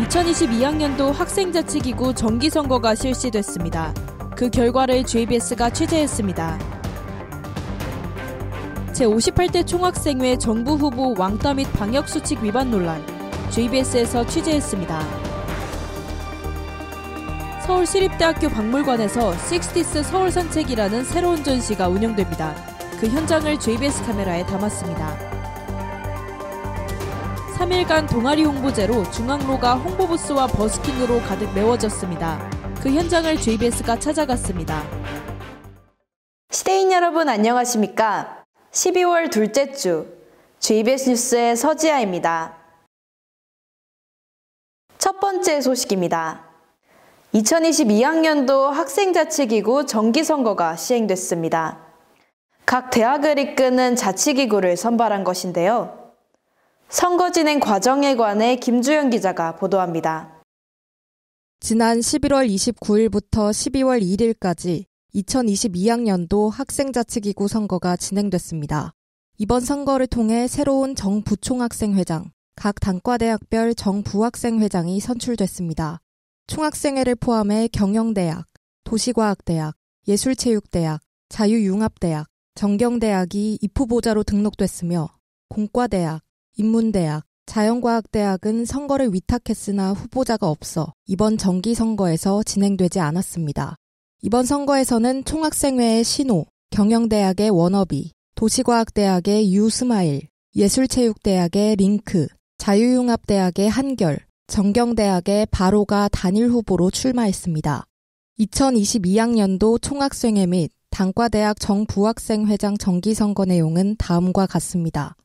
2022학년도 학생자치기구 정기선거가 실시됐습니다. 그 결과를 JBS가 취재했습니다. 제58대 총학생회 정부 후보 왕따 및 방역수칙 위반 논란, JBS에서 취재했습니다. 서울시립대학교 박물관에서 60스 서울산책이라는 새로운 전시가 운영됩니다. 그 현장을 JBS 카메라에 담았습니다. 3일간 동아리 홍보제로 중앙로가 홍보부스와 버스킹으로 가득 메워졌습니다. 그 현장을 JBS가 찾아갔습니다. 시대인 여러분 안녕하십니까? 12월 둘째 주 JBS 뉴스의 서지아입니다. 첫 번째 소식입니다. 2022학년도 학생자치기구 정기선거가 시행됐습니다. 각 대학을 이끄는 자치기구를 선발한 것인데요. 선거 진행 과정에 관해 김주영 기자가 보도합니다. 지난 11월 29일부터 12월 1일까지 2022학년도 학생자치기구 선거가 진행됐습니다. 이번 선거를 통해 새로운 정부총학생회장, 각 단과대학별 정부학생회장이 선출됐습니다. 총학생회를 포함해 경영대학, 도시과학대학, 예술체육대학, 자유융합대학, 정경대학이 입후보자로 등록됐으며 공과대학, 인문대학, 자연과학대학은 선거를 위탁했으나 후보자가 없어 이번 정기선거에서 진행되지 않았습니다. 이번 선거에서는 총학생회의 신호, 경영대학의 워너비, 도시과학대학의 유스마일, 예술체육대학의 링크, 자유융합대학의 한결, 정경대학의 바로가 단일 후보로 출마했습니다. 2022학년도 총학생회 및 단과대학 정부학생회장 정기선거 내용은 다음과 같습니다.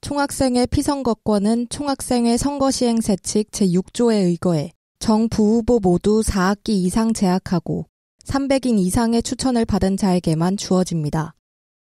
총학생회 피선거권은 총학생회 선거시행세칙 제6조에 의거해 정부후보 모두 4학기 이상 재학하고 300인 이상의 추천을 받은 자에게만 주어집니다.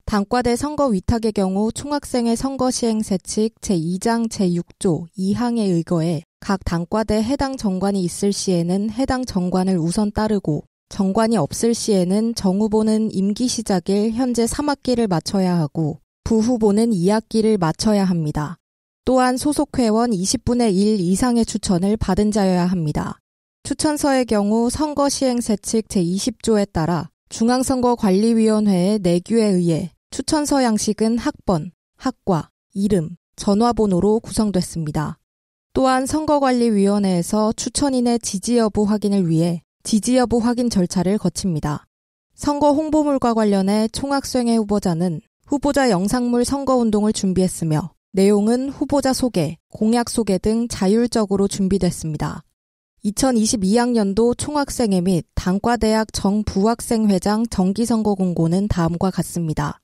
단과대 선거 위탁의 경우 총학생회 선거시행세칙 제2장 제6조 2항에 의거해 각 단과대 해당 정관이 있을 시에는 해당 정관을 우선 따르고 정관이 없을 시에는 정후보는 임기 시작일 현재 3학기를 마쳐야 하고 부후보는 2학기를 마쳐야 합니다. 또한 소속 회원 20분의 1 이상의 추천을 받은 자여야 합니다. 추천서의 경우 선거시행세칙 제20조에 따라 중앙선거관리위원회의 내규에 의해 추천서 양식은 학번, 학과, 이름, 전화번호로 구성됐습니다. 또한 선거관리위원회에서 추천인의 지지 여부 확인을 위해 지지 여부 확인 절차를 거칩니다. 선거 홍보물과 관련해 총학생회 후보자는 후보자 영상물 선거운동을 준비했으며 내용은 후보자 소개, 공약 소개 등 자율적으로 준비됐습니다. 2022학년도 총학생회 및 단과대학 정부학생회장 정기선거 공고는 다음과 같습니다.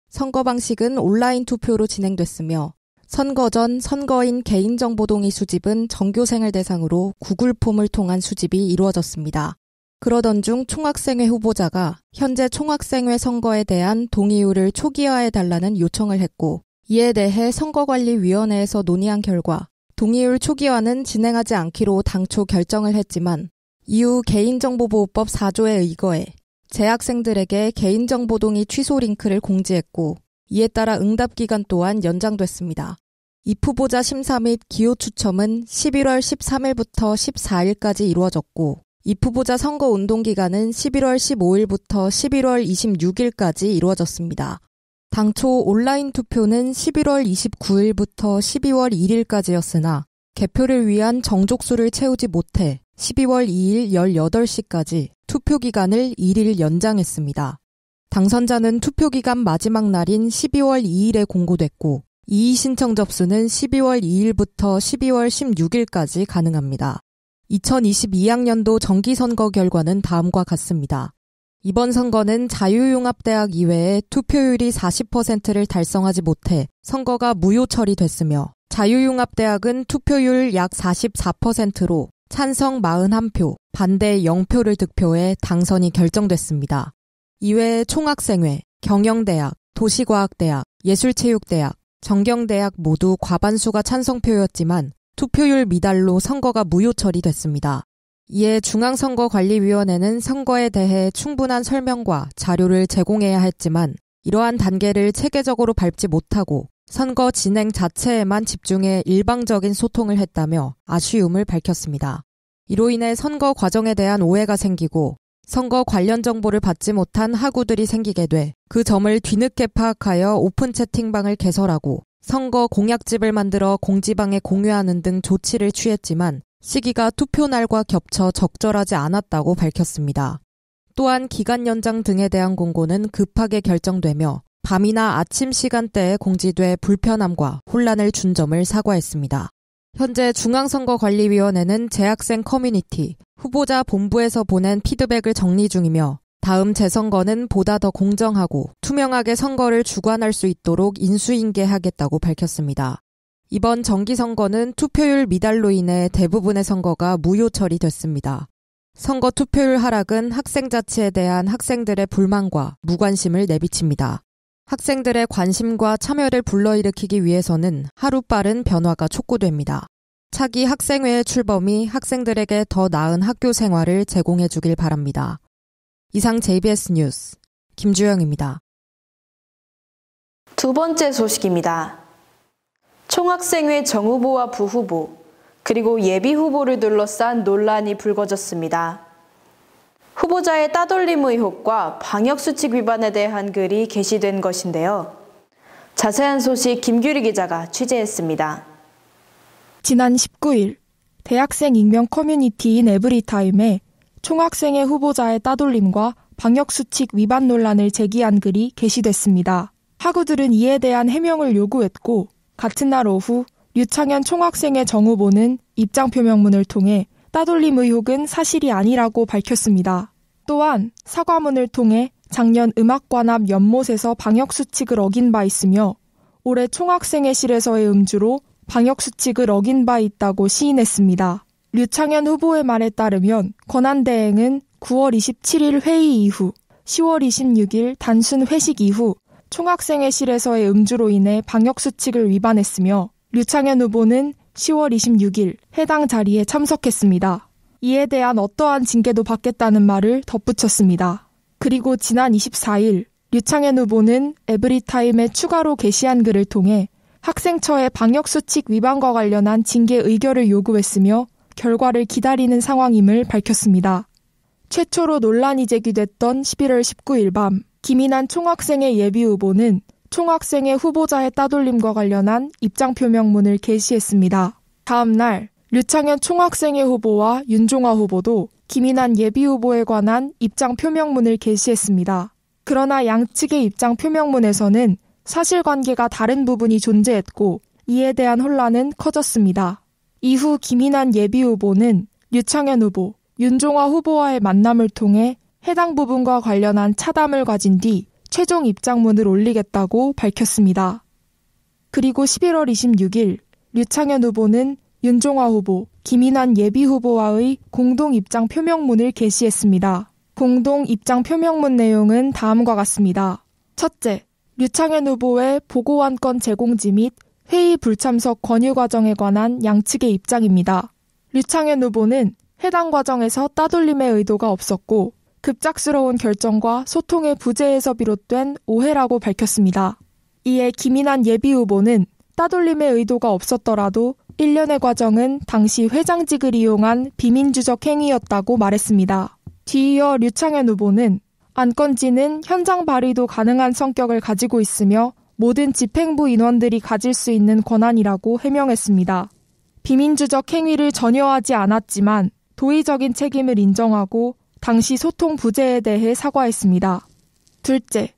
선거 방식은 온라인 투표로 진행됐으며 선거 전 선거인 개인정보 동의 수집은 전교생을 대상으로 구글 폼을 통한 수집이 이루어졌습니다. 그러던 중 총학생회 후보자가 현재 총학생회 선거에 대한 동의율을 초기화해달라는 요청을 했고 이에 대해 선거관리위원회에서 논의한 결과 동의율 초기화는 진행하지 않기로 당초 결정을 했지만 이후 개인정보보호법 4조에 의거해 재학생들에게 개인정보 동의 취소 링크를 공지했고 이에 따라 응답기간 또한 연장됐습니다. 입후보자 심사 및 기호 추첨은 11월 13일부터 14일까지 이루어졌고 입후보자 선거 운동기간은 11월 15일부터 11월 26일까지 이루어졌습니다. 당초 온라인 투표는 11월 29일부터 12월 1일까지였으나 개표를 위한 정족수를 채우지 못해 12월 2일 18시까지 투표기간을 1일 연장했습니다. 당선자는 투표기간 마지막 날인 12월 2일에 공고됐고 이의 신청 접수는 12월 2일부터 12월 16일까지 가능합니다. 2022학년도 정기선거 결과는 다음과 같습니다. 이번 선거는 자유융합대학 이외에 투표율이 40%를 달성하지 못해 선거가 무효 처리됐으며 자유융합대학은 투표율 약 44%로 찬성 41표, 반대 0표를 득표해 당선이 결정됐습니다. 이외에 총학생회, 경영대학, 도시과학대학, 예술체육대학, 정경대학 모두 과반수가 찬성표였지만 투표율 미달로 선거가 무효 처리됐습니다. 이에 중앙선거관리위원회는 선거에 대해 충분한 설명과 자료를 제공해야 했지만 이러한 단계를 체계적으로 밟지 못하고 선거 진행 자체에만 집중해 일방적인 소통을 했다며 아쉬움을 밝혔습니다. 이로 인해 선거 과정에 대한 오해가 생기고 선거 관련 정보를 받지 못한 하구들이 생기게 돼 그 점을 뒤늦게 파악하여 오픈 채팅방을 개설하고 선거 공약집을 만들어 공지방에 공유하는 등 조치를 취했지만 시기가 투표날과 겹쳐 적절하지 않았다고 밝혔습니다. 또한 기간 연장 등에 대한 공고는 급하게 결정되며 밤이나 아침 시간대에 공지돼 불편함과 혼란을 준 점을 사과했습니다. 현재 중앙선거관리위원회는 재학생 커뮤니티, 후보자 본부에서 보낸 피드백을 정리 중이며 다음 재선거는 보다 더 공정하고 투명하게 선거를 주관할 수 있도록 인수인계하겠다고 밝혔습니다. 이번 정기선거는 투표율 미달로 인해 대부분의 선거가 무효 처리됐습니다. 선거 투표율 하락은 학생자치에 대한 학생들의 불만과 무관심을 내비칩니다. 학생들의 관심과 참여를 불러일으키기 위해서는 하루빠른 변화가 촉구됩니다. 차기 학생회의 출범이 학생들에게 더 나은 학교 생활을 제공해 주길 바랍니다. 이상 JBS 뉴스 김주영입니다. 두 번째 소식입니다. 총학생회 정후보와 부후보, 그리고 예비후보를 둘러싼 논란이 불거졌습니다. 후보자의 따돌림 의혹과 방역수칙 위반에 대한 글이 게시된 것인데요. 자세한 소식 김규리 기자가 취재했습니다. 지난 19일 대학생 익명 커뮤니티인 에브리타임에 총학생회 후보자의 따돌림과 방역수칙 위반 논란을 제기한 글이 게시됐습니다. 학우들은 이에 대한 해명을 요구했고 같은 날 오후 류창현 총학생회 정후보는 입장표명문을 통해 따돌림 의혹은 사실이 아니라고 밝혔습니다. 또한 사과문을 통해 작년 음악관합 연못에서 방역수칙을 어긴 바 있으며 올해 총학생회실에서의 음주로 방역수칙을 어긴 바 있다고 시인했습니다. 류창현 후보의 말에 따르면 권한대행은 9월 27일 회의 이후 10월 26일 단순 회식 이후 총학생회실에서의 음주로 인해 방역수칙을 위반했으며 류창현 후보는 10월 26일 해당 자리에 참석했습니다. 이에 대한 어떠한 징계도 받겠다는 말을 덧붙였습니다. 그리고 지난 24일 류창현 후보는 에브리타임에 추가로 게시한 글을 통해 학생처의 방역수칙 위반과 관련한 징계 의결을 요구했으며 결과를 기다리는 상황임을 밝혔습니다. 최초로 논란이 제기됐던 11월 19일 밤 김인환 총학생회 예비후보는 총학생회 후보자의 따돌림과 관련한 입장표명문을 게시했습니다. 다음 날 류창현 총학생회 후보와 윤종화 후보도 김인환 예비후보에 관한 입장표명문을 게시했습니다. 그러나 양측의 입장표명문에서는 사실관계가 다른 부분이 존재했고 이에 대한 혼란은 커졌습니다. 이후 김인환 예비후보는 류창현 후보, 윤종화 후보와의 만남을 통해 해당 부분과 관련한 차담을 가진 뒤 최종 입장문을 올리겠다고 밝혔습니다. 그리고 11월 26일 류창현 후보는 윤종화 후보, 김인환 예비후보와의 공동 입장 표명문을 게시했습니다. 공동 입장 표명문 내용은 다음과 같습니다. 첫째, 류창현 후보의 보고안건 제공지 및 회의 불참석 권유 과정에 관한 양측의 입장입니다. 류창현 후보는 해당 과정에서 따돌림의 의도가 없었고 급작스러운 결정과 소통의 부재에서 비롯된 오해라고 밝혔습니다. 이에 김인환 예비후보는 따돌림의 의도가 없었더라도 일련의 과정은 당시 회장직을 이용한 비민주적 행위였다고 말했습니다. 뒤이어 류창현 후보는 안건지는 현장 발의도 가능한 성격을 가지고 있으며 모든 집행부 인원들이 가질 수 있는 권한이라고 해명했습니다. 비민주적 행위를 전혀 하지 않았지만 도의적인 책임을 인정하고 당시 소통 부재에 대해 사과했습니다. 둘째,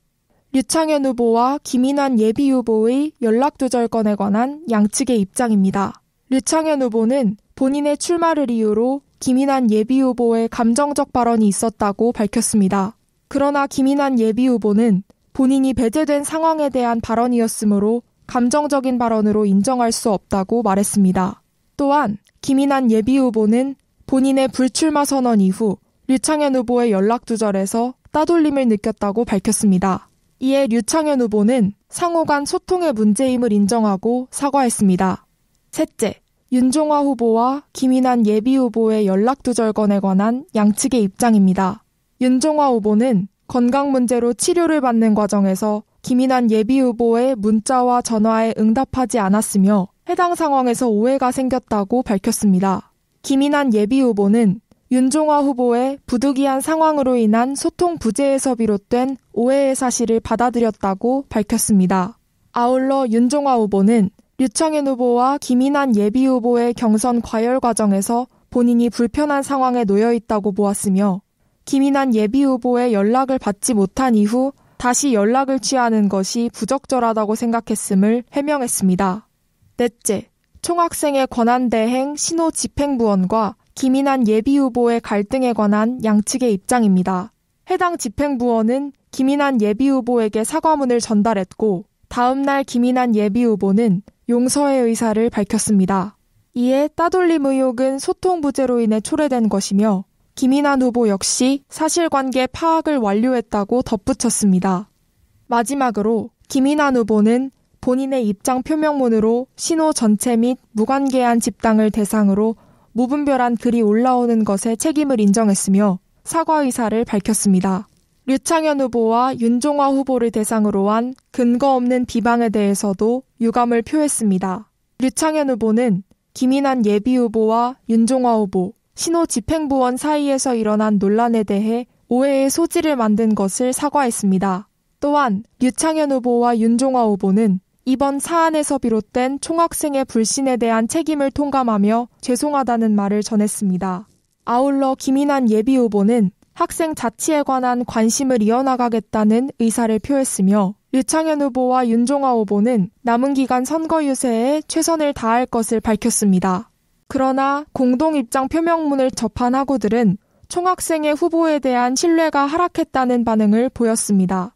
류창현 후보와 김인환 예비후보의 연락두절건에 관한 양측의 입장입니다. 류창현 후보는 본인의 출마를 이유로 김인환 예비후보의 감정적 발언이 있었다고 밝혔습니다. 그러나 김인환 예비후보는 본인이 배제된 상황에 대한 발언이었으므로 감정적인 발언으로 인정할 수 없다고 말했습니다. 또한 김인환 예비후보는 본인의 불출마 선언 이후 류창현 후보의 연락두절에서 따돌림을 느꼈다고 밝혔습니다. 이에 류창현 후보는 상호 간 소통의 문제임을 인정하고 사과했습니다. 셋째, 윤종화 후보와 김인환 예비후보의 연락두절건에 관한 양측의 입장입니다. 윤종화 후보는 건강 문제로 치료를 받는 과정에서 김인환 예비후보의 문자와 전화에 응답하지 않았으며 해당 상황에서 오해가 생겼다고 밝혔습니다. 김인환 예비후보는 윤종화 후보의 부득이한 상황으로 인한 소통 부재에서 비롯된 오해의 사실을 받아들였다고 밝혔습니다. 아울러 윤종화 후보는 류창현 후보와 김인환 예비후보의 경선 과열 과정에서 본인이 불편한 상황에 놓여 있다고 보았으며 김인환 예비후보의 연락을 받지 못한 이후 다시 연락을 취하는 것이 부적절하다고 생각했음을 해명했습니다. 넷째, 총학생회 권한대행 신호 집행부원과 김인환 예비후보의 갈등에 관한 양측의 입장입니다. 해당 집행부원은 김인환 예비후보에게 사과문을 전달했고 다음 날 김인환 예비후보는 용서의 의사를 밝혔습니다. 이에 따돌림 의혹은 소통 부재로 인해 초래된 것이며 김인환 후보 역시 사실관계 파악을 완료했다고 덧붙였습니다. 마지막으로 김인환 후보는 본인의 입장 표명문으로 신호 전체 및 무관계한 집단을 대상으로 무분별한 글이 올라오는 것에 책임을 인정했으며 사과 의사를 밝혔습니다. 류창현 후보와 윤종화 후보를 대상으로 한 근거 없는 비방에 대해서도 유감을 표했습니다. 류창현 후보는 김인환 예비후보와 윤종화 후보, 신호 집행부원 사이에서 일어난 논란에 대해 오해의 소지를 만든 것을 사과했습니다. 또한 류창현 후보와 윤종화 후보는 이번 사안에서 비롯된 총학생의 불신에 대한 책임을 통감하며 죄송하다는 말을 전했습니다. 아울러 김인환 예비후보는 학생 자치에 관한 관심을 이어나가겠다는 의사를 표했으며 류창현 후보와 윤종화 후보는 남은 기간 선거 유세에 최선을 다할 것을 밝혔습니다. 그러나 공동 입장 표명문을 접한 학우들은 총학생회 후보에 대한 신뢰가 하락했다는 반응을 보였습니다.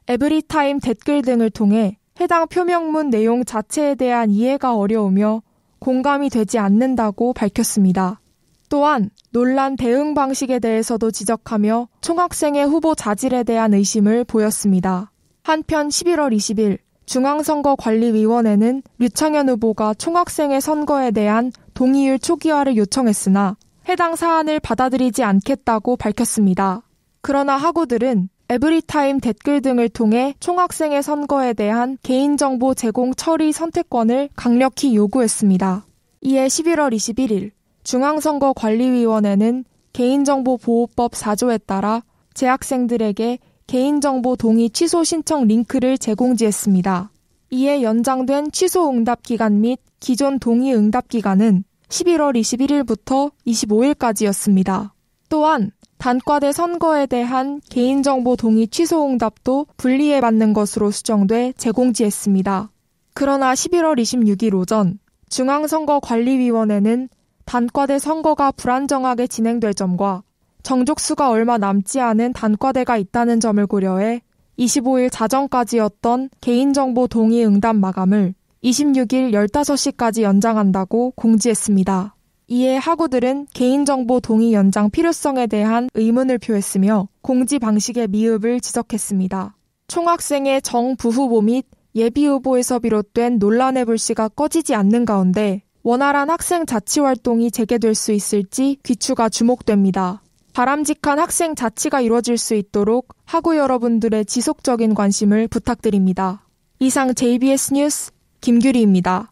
에브리타임 댓글 등을 통해 해당 표명문 내용 자체에 대한 이해가 어려우며 공감이 되지 않는다고 밝혔습니다. 또한 논란 대응 방식에 대해서도 지적하며 총학생회 후보 자질에 대한 의심을 보였습니다. 한편 11월 20일 중앙선거관리위원회는 류창현 후보가 총학생회 선거에 대한 동의율 초기화를 요청했으나 해당 사안을 받아들이지 않겠다고 밝혔습니다. 그러나 학우들은 에브리타임 댓글 등을 통해 총학생회 선거에 대한 개인정보 제공 처리 선택권을 강력히 요구했습니다. 이에 11월 21일 중앙선거관리위원회는 개인정보보호법 4조에 따라 재학생들에게 개인정보 동의 취소 신청 링크를 제공지했습니다. 이에 연장된 취소 응답 기간 및 기존 동의 응답 기간은 11월 21일부터 25일까지였습니다. 또한 단과대 선거에 대한 개인정보 동의 취소 응답도 분리해 받는 것으로 수정돼 제공지했습니다. 그러나 11월 26일 오전 중앙선거관리위원회는 단과대 선거가 불안정하게 진행될 점과 정족수가 얼마 남지 않은 단과대가 있다는 점을 고려해 25일 자정까지였던 개인정보 동의 응답 마감을 26일 15시까지 연장한다고 공지했습니다. 이에 학우들은 개인정보 동의 연장 필요성에 대한 의문을 표했으며 공지 방식의 미흡을 지적했습니다. 총학생회 정부후보 및 예비후보에서 비롯된 논란의 불씨가 꺼지지 않는 가운데 원활한 학생 자치활동이 재개될 수 있을지 귀추가 주목됩니다. 바람직한 학생 자치가 이루어질 수 있도록 학우 여러분들의 지속적인 관심을 부탁드립니다. 이상 JBS 뉴스 김규리입니다.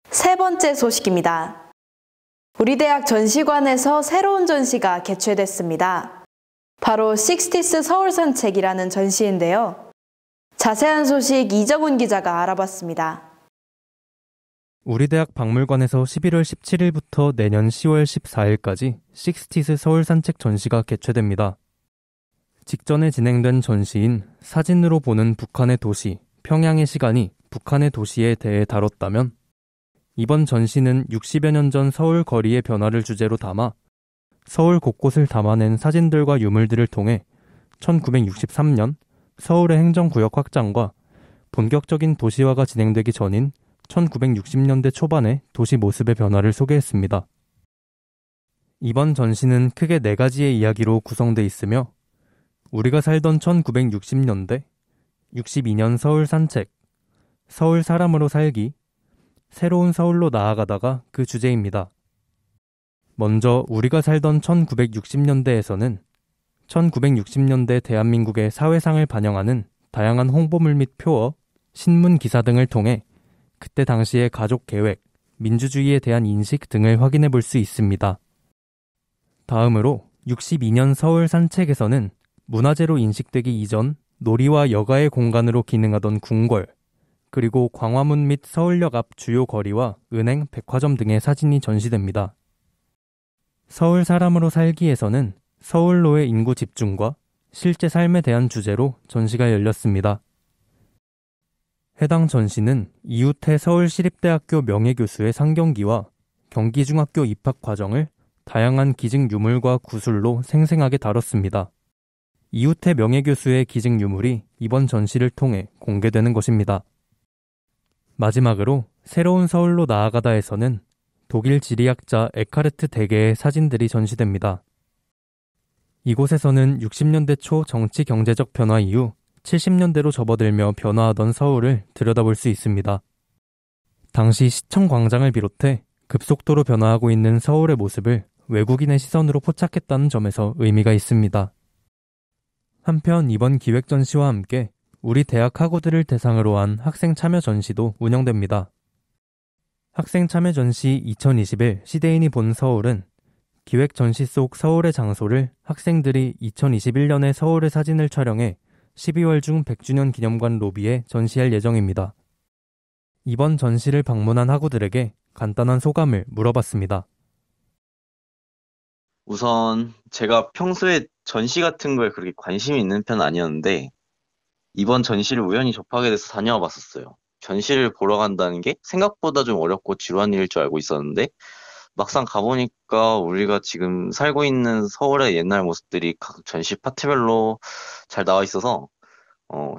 세 번째 소식입니다. 우리 대학 전시관에서 새로운 전시가 개최됐습니다. 바로 식스티스 서울 산책이라는 전시인데요. 자세한 소식 이정훈 기자가 알아봤습니다. 우리 대학 박물관에서 11월 17일부터 내년 10월 14일까지 식스티스 서울 산책 전시가 개최됩니다. 직전에 진행된 전시인 사진으로 보는 북한의 도시, 평양의 시간이 북한의 도시에 대해 다뤘다면 이번 전시는 60여 년 전 서울 거리의 변화를 주제로 담아 서울 곳곳을 담아낸 사진들과 유물들을 통해 1963년 서울의 행정구역 확장과 본격적인 도시화가 진행되기 전인 1960년대 초반의 도시 모습의 변화를 소개했습니다. 이번 전시는 크게 4가지의 이야기로 구성돼 있으며 우리가 살던 1960년대, 62년 서울 산책, 서울 사람으로 살기, 새로운 서울로 나아가다가 그 주제입니다. 먼저 우리가 살던 1960년대에서는 1960년대 대한민국의 사회상을 반영하는 다양한 홍보물 및 표어, 신문 기사 등을 통해 그때 당시의 가족 계획, 민주주의에 대한 인식 등을 확인해 볼 수 있습니다. 다음으로 62년 서울 산책에서는 문화재로 인식되기 이전 놀이와 여가의 공간으로 기능하던 궁궐, 그리고 광화문 및 서울역 앞 주요 거리와 은행, 백화점 등의 사진이 전시됩니다. 서울 사람으로 살기에서는 서울로의 인구 집중과 실제 삶에 대한 주제로 전시가 열렸습니다. 해당 전시는 이우태 서울시립대학교 명예교수의 상경기와 경기중학교 입학 과정을 다양한 기증 유물과 구술로 생생하게 다뤘습니다. 이우태 명예교수의 기증 유물이 이번 전시를 통해 공개되는 것입니다. 마지막으로 새로운 서울로 나아가다에서는 독일 지리학자 에카르트 데게의 사진들이 전시됩니다. 이곳에서는 60년대 초 정치 경제적 변화 이후 70년대로 접어들며 변화하던 서울을 들여다볼 수 있습니다. 당시 시청 광장을 비롯해 급속도로 변화하고 있는 서울의 모습을 외국인의 시선으로 포착했다는 점에서 의미가 있습니다. 한편 이번 기획 전시와 함께 우리 대학 학우들을 대상으로 한 학생 참여 전시도 운영됩니다. 학생 참여 전시 2021 시대인이 본 서울은 기획 전시 속 서울의 장소를 학생들이 2021년의 서울의 사진을 촬영해 12월 중 100주년 기념관 로비에 전시할 예정입니다. 이번 전시를 방문한 학우들에게 간단한 소감을 물어봤습니다. 우선 제가 평소에 전시 같은 거에 그렇게 관심이 있는 편은 아니었는데 이번 전시를 우연히 접하게 돼서 다녀와 봤었어요. 전시를 보러 간다는 게 생각보다 좀 어렵고 지루한 일일 줄 알고 있었는데 막상 가보니까 우리가 지금 살고 있는 서울의 옛날 모습들이 각 전시 파트별로 잘 나와 있어서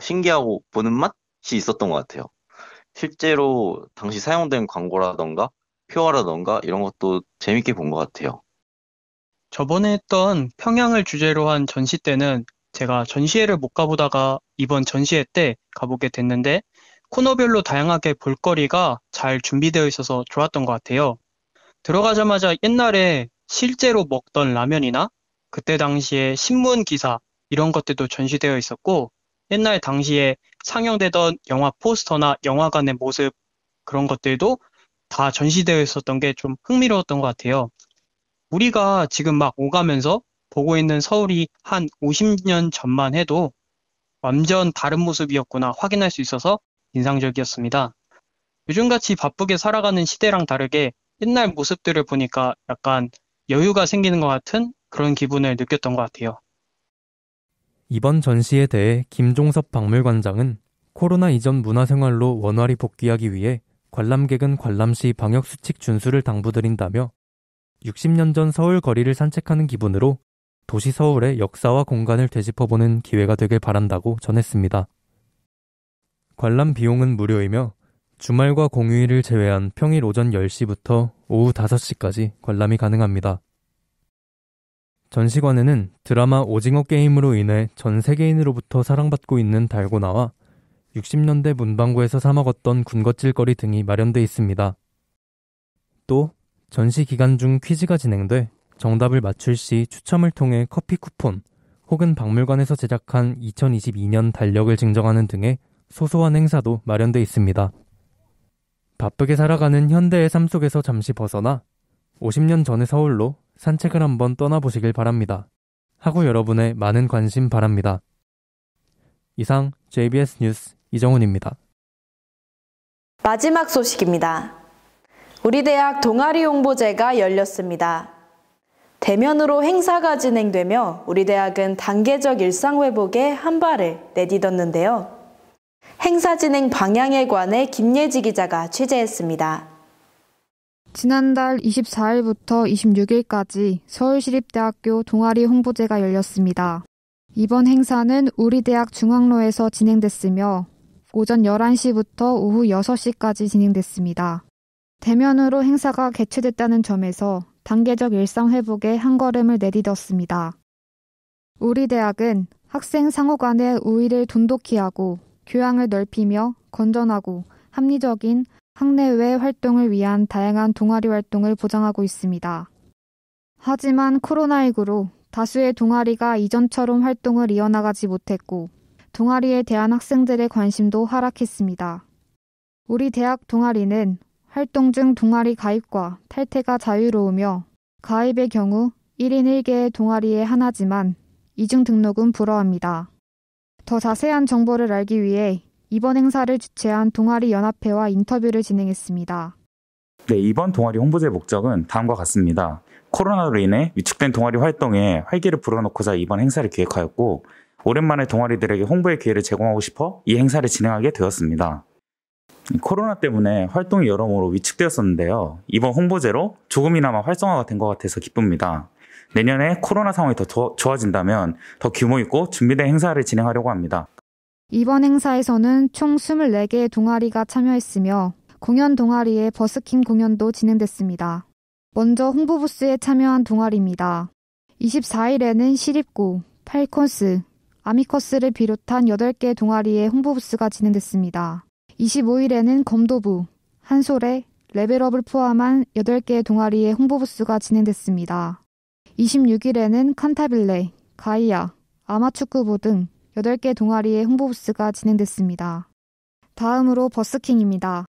신기하고 보는 맛이 있었던 것 같아요. 실제로 당시 사용된 광고라던가 표어라던가 이런 것도 재밌게 본 것 같아요. 저번에 했던 평양을 주제로 한 전시 때는 제가 전시회를 못 가보다가 이번 전시회 때 가보게 됐는데 코너별로 다양하게 볼거리가 잘 준비되어 있어서 좋았던 것 같아요. 들어가자마자 옛날에 실제로 먹던 라면이나 그때 당시에 신문 기사 이런 것들도 전시되어 있었고 옛날 당시에 상영되던 영화 포스터나 영화관의 모습 그런 것들도 다 전시되어 있었던 게 좀 흥미로웠던 것 같아요. 우리가 지금 막 오가면서 보고 있는 서울이 한 50년 전만 해도 완전 다른 모습이었구나 확인할 수 있어서 인상적이었습니다. 요즘같이 바쁘게 살아가는 시대랑 다르게 옛날 모습들을 보니까 약간 여유가 생기는 것 같은 그런 기분을 느꼈던 것 같아요. 이번 전시에 대해 김종섭 박물관장은 코로나 이전 문화생활로 원활히 복귀하기 위해 관람객은 관람시 방역수칙 준수를 당부드린다며 60년 전 서울 거리를 산책하는 기분으로 도시 서울의 역사와 공간을 되짚어보는 기회가 되길 바란다고 전했습니다. 관람 비용은 무료이며 주말과 공휴일을 제외한 평일 오전 10시부터 오후 5시까지 관람이 가능합니다. 전시관에는 드라마 오징어 게임으로 인해 전 세계인으로부터 사랑받고 있는 달고나와 60년대 문방구에서 사 먹었던 군것질거리 등이 마련돼 있습니다. 또 전시 기간 중 퀴즈가 진행돼 정답을 맞출 시 추첨을 통해 커피 쿠폰 혹은 박물관에서 제작한 2022년 달력을 증정하는 등의 소소한 행사도 마련돼 있습니다. 바쁘게 살아가는 현대의 삶 속에서 잠시 벗어나 50년 전의 서울로 산책을 한번 떠나보시길 바랍니다. 하고 여러분의 많은 관심 바랍니다. 이상 JBS 뉴스 이정훈입니다. 마지막 소식입니다. 우리 대학 동아리 홍보제가 열렸습니다. 대면으로 행사가 진행되며 우리 대학은 단계적 일상 회복에 한 발을 내딛었는데요. 행사 진행 방향에 관해 김예지 기자가 취재했습니다. 지난달 24일부터 26일까지 서울시립대학교 동아리 홍보제가 열렸습니다. 이번 행사는 우리 대학 중앙로에서 진행됐으며 오전 11시부터 오후 6시까지 진행됐습니다. 대면으로 행사가 개최됐다는 점에서 단계적 일상 회복에 한 걸음을 내딛었습니다. 우리 대학은 학생 상호 간의 우위를 돈독히 하고 교양을 넓히며 건전하고 합리적인 학내외 활동을 위한 다양한 동아리 활동을 보장하고 있습니다. 하지만 코로나19로 다수의 동아리가 이전처럼 활동을 이어나가지 못했고 동아리에 대한 학생들의 관심도 하락했습니다. 우리 대학 동아리는 활동 중 동아리 가입과 탈퇴가 자유로우며 가입의 경우 1인 1개의 동아리에 하나지만 이중 등록은 불허합니다. 더 자세한 정보를 알기 위해 이번 행사를 주최한 동아리 연합회와 인터뷰를 진행했습니다. 네, 이번 동아리 홍보제의 목적은 다음과 같습니다. 코로나로 인해 위축된 동아리 활동에 활기를 불어넣고자 이번 행사를 기획하였고, 오랜만에 동아리들에게 홍보의 기회를 제공하고 싶어 이 행사를 진행하게 되었습니다. 코로나 때문에 활동이 여러모로 위축되었었는데요. 이번 홍보제로 조금이나마 활성화가 된 것 같아서 기쁩니다. 내년에 코로나 상황이 더 좋아진다면 더 규모 있고 준비된 행사를 진행하려고 합니다. 이번 행사에서는 총 24개의 동아리가 참여했으며 공연 동아리의 버스킹 공연도 진행됐습니다. 먼저 홍보부스에 참여한 동아리입니다. 24일에는 시립고, 팔콘스, 아미커스를 비롯한 8개 동아리의 홍보부스가 진행됐습니다. 25일에는 검도부, 한솔의, 레벨업을 포함한 8개의 동아리의 홍보부스가 진행됐습니다. 26일에는 칸타빌레, 가이아, 아마축구부 등 8개 동아리의 홍보부스가 진행됐습니다. 다음으로 버스킹입니다.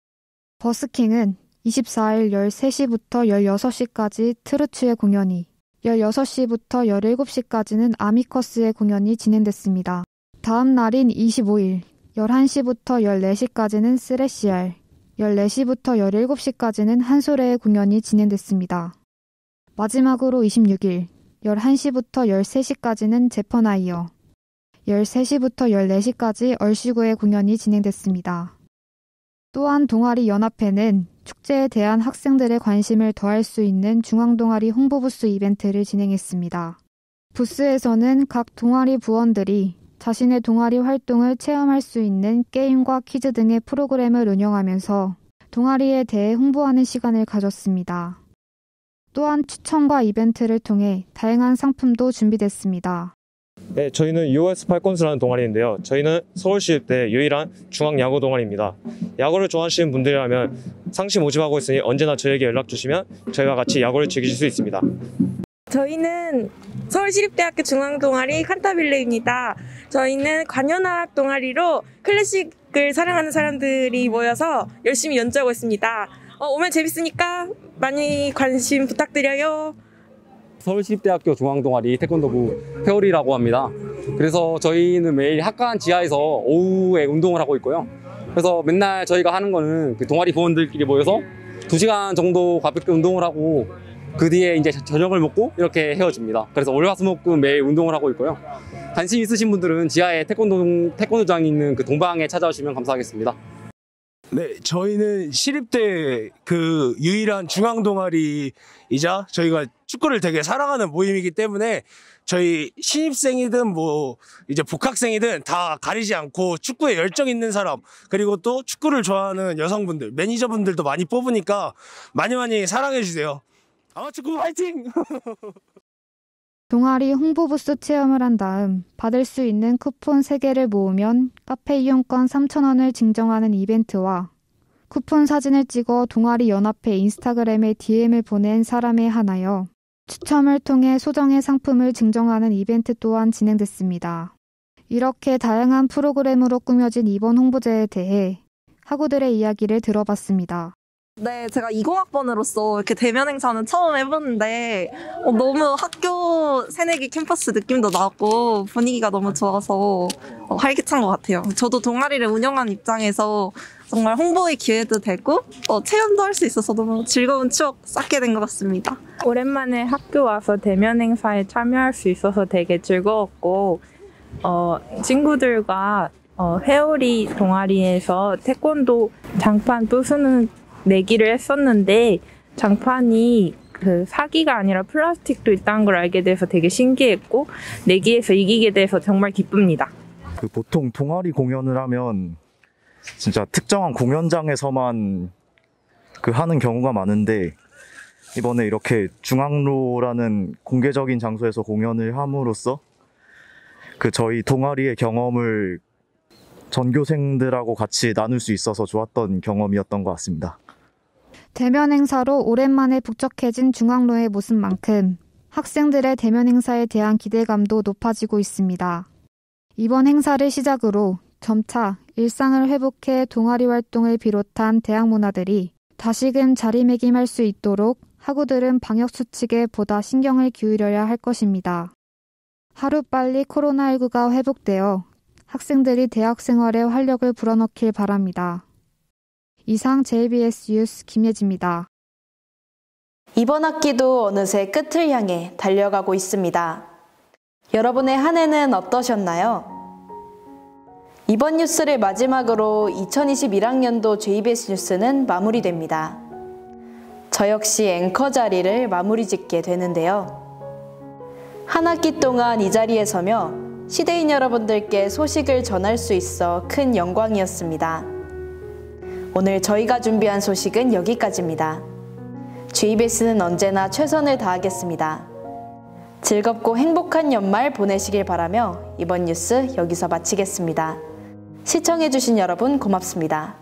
버스킹은 24일 13시부터 16시까지 트루츠의 공연이, 16시부터 17시까지는 아미커스의 공연이 진행됐습니다. 다음 날인 25일 11시부터 14시까지는 쓰레시알, 14시부터 17시까지는 한솔의 공연이 진행됐습니다. 마지막으로 26일 11시부터 13시까지는 제퍼나이어, 13시부터 14시까지 얼씨구의 공연이 진행됐습니다. 또한 동아리 연합회는 축제에 대한 학생들의 관심을 더할 수 있는 중앙동아리 홍보부스 이벤트를 진행했습니다. 부스에서는 각 동아리 부원들이 자신의 동아리 활동을 체험할 수 있는 게임과 퀴즈 등의 프로그램을 운영하면서 동아리에 대해 홍보하는 시간을 가졌습니다. 또한 추첨과 이벤트를 통해 다양한 상품도 준비됐습니다. 네, 저희는 US 팔콘스라는 동아리인데요. 저희는 서울시립대 유일한 중앙야구 동아리입니다. 야구를 좋아하시는 분들이라면 상시 모집하고 있으니 언제나 저에게 연락 주시면 저희와 같이 야구를 즐기실 수 있습니다. 저희는 서울시립대학교 중앙동아리 칸타빌레입니다. 저희는 관현악 동아리로 클래식을 사랑하는 사람들이 모여서 열심히 연주하고 있습니다. 오면 재밌으니까 많이 관심 부탁드려요. 서울시립대학교 중앙동아리 태권도부 회오리라고 합니다. 그래서 저희는 매일 학관 지하에서 오후에 운동을 하고 있고요. 그래서 맨날 저희가 하는 거는 그 동아리 부원들끼리 모여서 2시간 정도 가볍게 운동을 하고 그 뒤에 이제 저녁을 먹고 이렇게 헤어집니다. 그래서 월화수목금 매일 운동을 하고 있고요. 관심 있으신 분들은 지하에 태권도장이 있는 그 동방에 찾아오시면 감사하겠습니다. 네, 저희는 시립대 그 유일한 중앙동아리이자 저희가 축구를 되게 사랑하는 모임이기 때문에 저희 신입생이든 뭐 이제 복학생이든 다 가리지 않고 축구에 열정 있는 사람, 그리고 또 축구를 좋아하는 여성분들, 매니저분들도 많이 뽑으니까 많이 사랑해주세요. 아마축구 화이팅! 동아리 홍보부스 체험을 한 다음 받을 수 있는 쿠폰 3개를 모으면 카페 이용권 3,000원을 증정하는 이벤트와 쿠폰 사진을 찍어 동아리 연합회 인스타그램에 DM을 보낸 사람에 한하여 추첨을 통해 소정의 상품을 증정하는 이벤트 또한 진행됐습니다. 이렇게 다양한 프로그램으로 꾸며진 이번 홍보제에 대해 학우들의 이야기를 들어봤습니다. 네, 제가 20학번으로서 이렇게 대면 행사는 처음 해보는데 너무 학교 새내기 캠퍼스 느낌도 나고 분위기가 너무 좋아서 활기찬 것 같아요. 저도 동아리를 운영하는 입장에서 정말 홍보의 기회도 되고 체험도 할 수 있어서 너무 즐거운 추억 쌓게 된 것 같습니다. 오랜만에 학교 와서 대면 행사에 참여할 수 있어서 되게 즐거웠고 친구들과 회오리 동아리에서 태권도 장판 부수는 내기를 했었는데 장판이 그 사기가 아니라 플라스틱도 있다는 걸 알게 돼서 되게 신기했고 내기에서 이기게 돼서 정말 기쁩니다. 보통 동아리 공연을 하면 진짜 특정한 공연장에서만 하는 경우가 많은데 이번에 이렇게 중앙로라는 공개적인 장소에서 공연을 함으로써 저희 동아리의 경험을 전교생들하고 같이 나눌 수 있어서 좋았던 경험이었던 것 같습니다. 대면 행사로 오랜만에 북적해진 중앙로의 모습만큼 학생들의 대면 행사에 대한 기대감도 높아지고 있습니다. 이번 행사를 시작으로 점차 일상을 회복해 동아리 활동을 비롯한 대학 문화들이 다시금 자리매김할 수 있도록 학우들은 방역수칙에 보다 신경을 기울여야 할 것입니다. 하루빨리 코로나19가 회복되어 학생들이 대학 생활에 활력을 불어넣길 바랍니다. 이상 JBS 뉴스 김예지입니다. 이번 학기도 어느새 끝을 향해 달려가고 있습니다. 여러분의 한 해는 어떠셨나요? 이번 뉴스를 마지막으로 2021학년도 JBS 뉴스는 마무리됩니다. 저 역시 앵커 자리를 마무리 짓게 되는데요. 한 학기 동안 이 자리에 서며 시대인 여러분들께 소식을 전할 수 있어 큰 영광이었습니다. 오늘 저희가 준비한 소식은 여기까지입니다. JBS는 언제나 최선을 다하겠습니다. 즐겁고 행복한 연말 보내시길 바라며 이번 뉴스 여기서 마치겠습니다. 시청해주신 여러분 고맙습니다.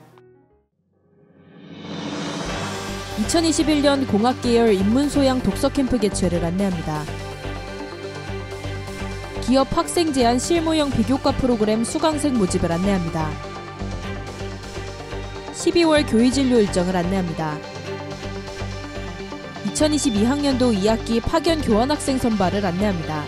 2021년 공학계열 인문소양 독서캠프 개최를 안내합니다. 기업 학생 제한 실무형 비교과 프로그램 수강생 모집을 안내합니다. 12월 교의진료 일정을 안내합니다. 2022학년도 2학기 파견 교환학생 선발을 안내합니다.